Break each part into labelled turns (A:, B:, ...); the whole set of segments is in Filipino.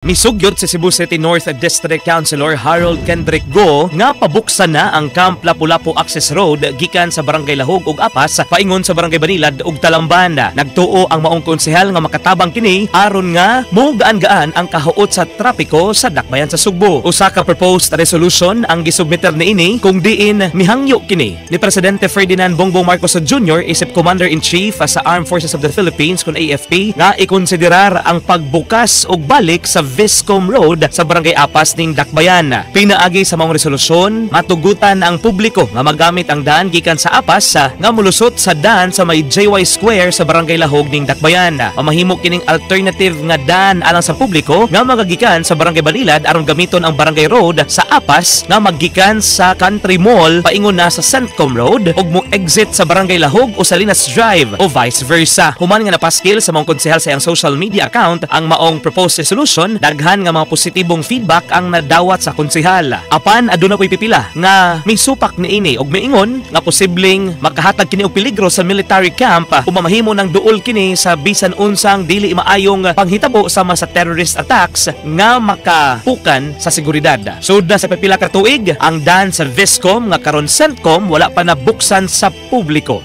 A: Misugyot si Cebu City North District Councilor Harold Kendrick Go nga pabuksan na ang Camp Lapu-Lapu Access Road gikan sa Barangay Lahog ug Apas paingon sa Barangay Banilad ug Talamban. Nagtuo ang maong konsehal nga makatabang kini aron nga mo gaan-gaan ang kahuot sa trapiko sa dakbayan sa Sugbo. Usa ka proposed resolution ang gisubmiter niini kung diin mihangyo kini ni Presidente Ferdinand Bongbong Marcos Jr. isip Commander-in-Chief sa Armed Forces of the Philippines kun AFP nga ikonsiderar ang pagbukas og balik sa Viscom Road sa Barangay Apas ning Dakbayan. Pinaagi sa mga resolusyon, matugutan ang publiko nga magamit ang daan gikan sa Apas nga mulusot sa daan sa may JY Square sa Barangay Lahog ning Dakbayan. Mamahimo kining alternative nga daan alang sa publiko nga magagikan sa Barangay Banilad aron gamiton ang Barangay Road sa Apas nga maggikan sa Country Mall paingon na sa Centcom Road ug mo exit sa Barangay Lahog o Salinas Drive o vice versa. Human nga napaskil sa mga konsehal sa iyang social media account ang maong proposed resolution, daghan nga mga positibong feedback ang nadawat sa konsehal. Apan aduna po'y pipila nga may supak niini og miingon nga posibleng makahatag kini og peligro sa military camp kung mamahimo ng duol kini sa bisan unsang dili maayong panghitabo sama sa terrorist attacks nga makapukan sa seguridad. Sud na sa pipila ka tuig ang daan sa Viscom nga karon Centcom wala pa nabuksan sa publiko.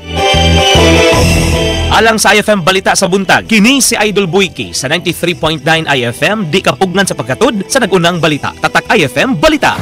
A: Alang sa IFM Balita sa Buntag, kini si Idol Buiki sa 93.9 IFM, di kapugnan sa pagkatod sa nagunang balita. Tatak IFM Balita.